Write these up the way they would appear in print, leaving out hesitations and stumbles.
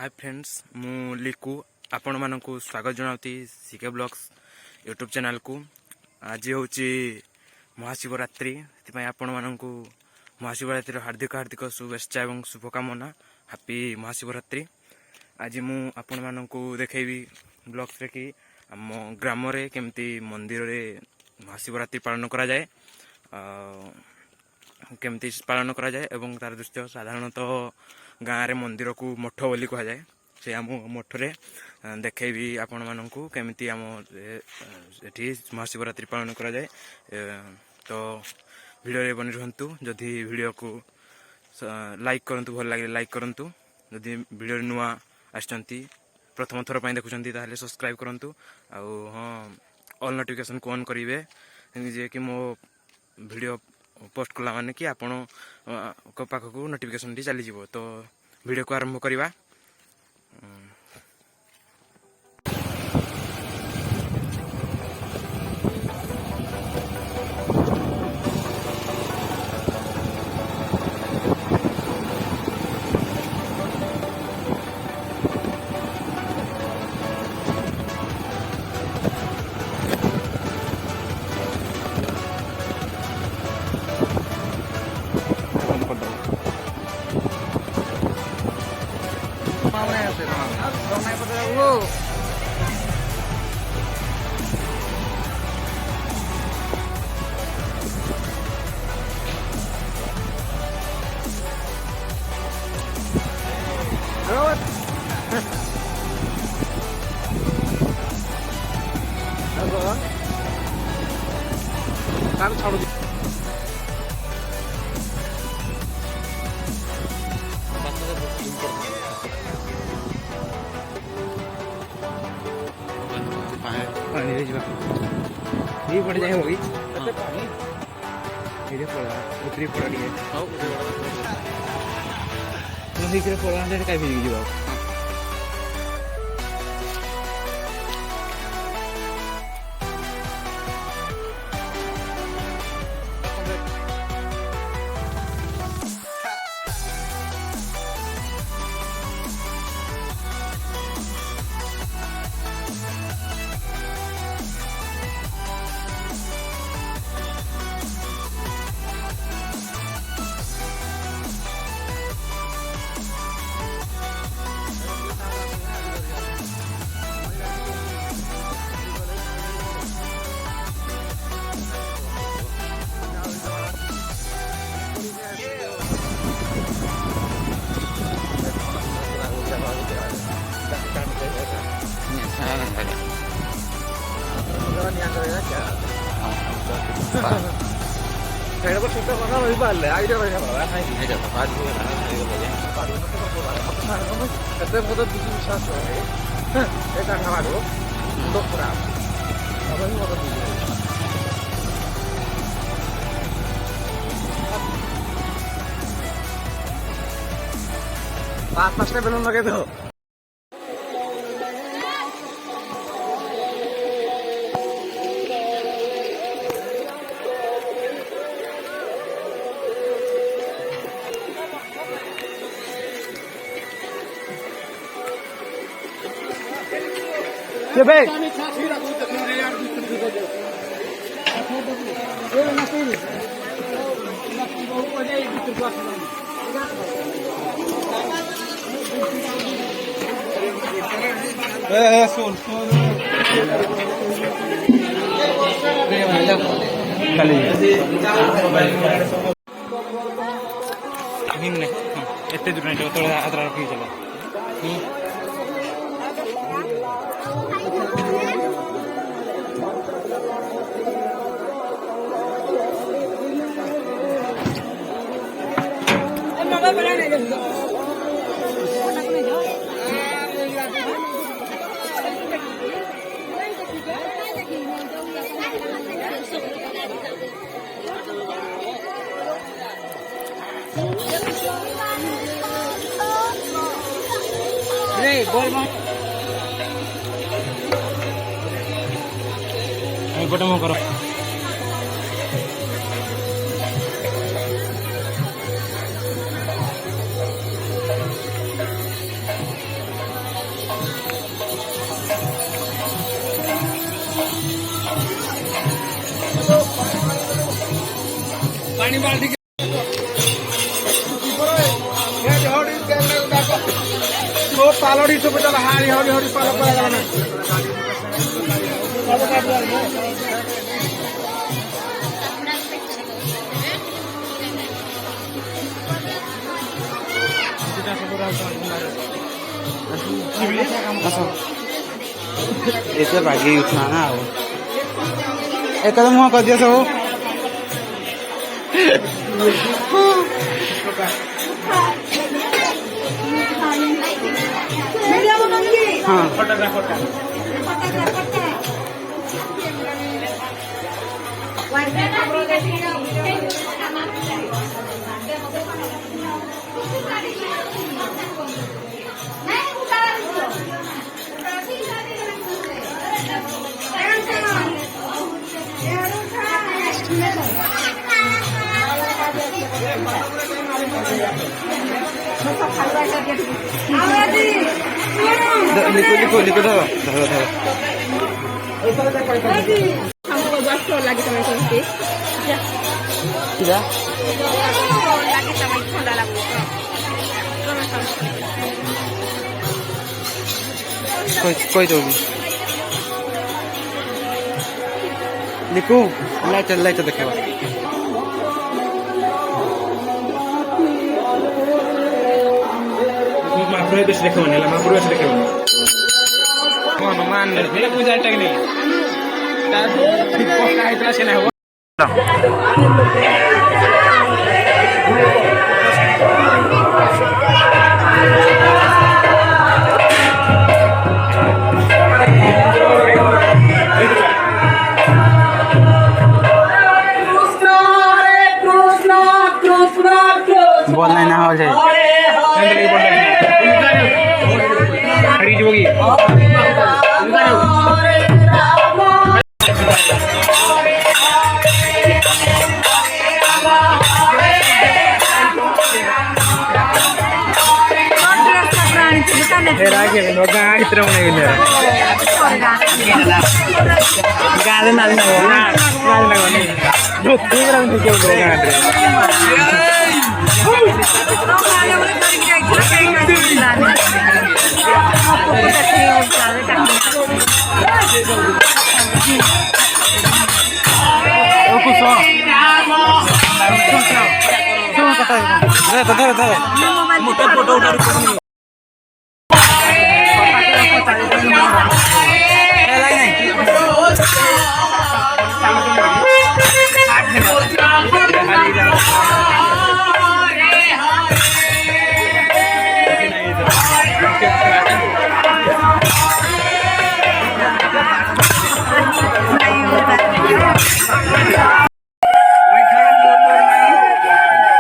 Hi friends मु लिकू आपण मानक स्वागत जनावती सीके ब्लॉग्स यूट्यूब चैनल को। आज हूँ महाशिवरात्रि आपण मानक महाशिवरात्रि हार्दिक हार्दिक शुभेच्छा एवं शुभकामना। हैप्पी महाशिवरात्रि। आज मु आपण मानक देखी ब्लॉग्स रे कि आम ग्राम रे केमती मंदिर रे महाशिवरात्रि पालन करा जाए, केमती पालन करा जाए एवं तार दृश्य साधारणतः गाँव रे मंदिर को मठ बोली कह जाए। से आम मठरे देखी आपण मानक केमती आम एठी महाशिवरात्रि पालन करा जाए। तो वीडियो बनी रहंतु। जदि वीडियो को लाइक करंतु, भल लगे लाइक करंतु। जदि वीडियो नुआ आछंती प्रथम थर पई देखुछंती ताले सब्सक्राइब करंतु। आउ हाँ ऑल नोटिफिकेशन को ऑन करिवे जे कि मो वीडियो पोस्ट कला माने कि आपण को पाखकू नोटिफिकेशन टी चली जिवो। तो वीडियो को आरंभ करिवा। ये पड़ जाए होगी ये पड़ा उतरी पड़ा नहीं है तो ही के पड़ा ने काय भी जीवा Kaya ko suka ko na may bale, ay dito na ba? Ay dito pa pa dito na dito ba yan? Pa dito ko po ba? Kasi mo to dito sa so eh. Eh ta na do. Ndo pura. Aba ni mo to dito. Patas na belum lagi to. ये भाई एते दूर नहीं तो आदरा रखी चलो गोटे मो करो पालड़ी सब हारी हरी हरी पाल करागला ଏତେ ବାଗେଇ ଉଠୁନା ନା ଆଉ ଏକଦମ ମୁହଁ କରିଦିଅ ସବୁ लिखो लिखो लिखो धरो धरो धरो कोई तो भी लिखू लाइट लाइट देखेगा महापुर बेस देखा महापुर बेस देखा हनुमान पूजा टेक्निक बोलना ना हो जाए हरी जोगी फोटो उठा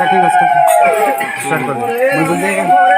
ठीक है स्टार्ट कर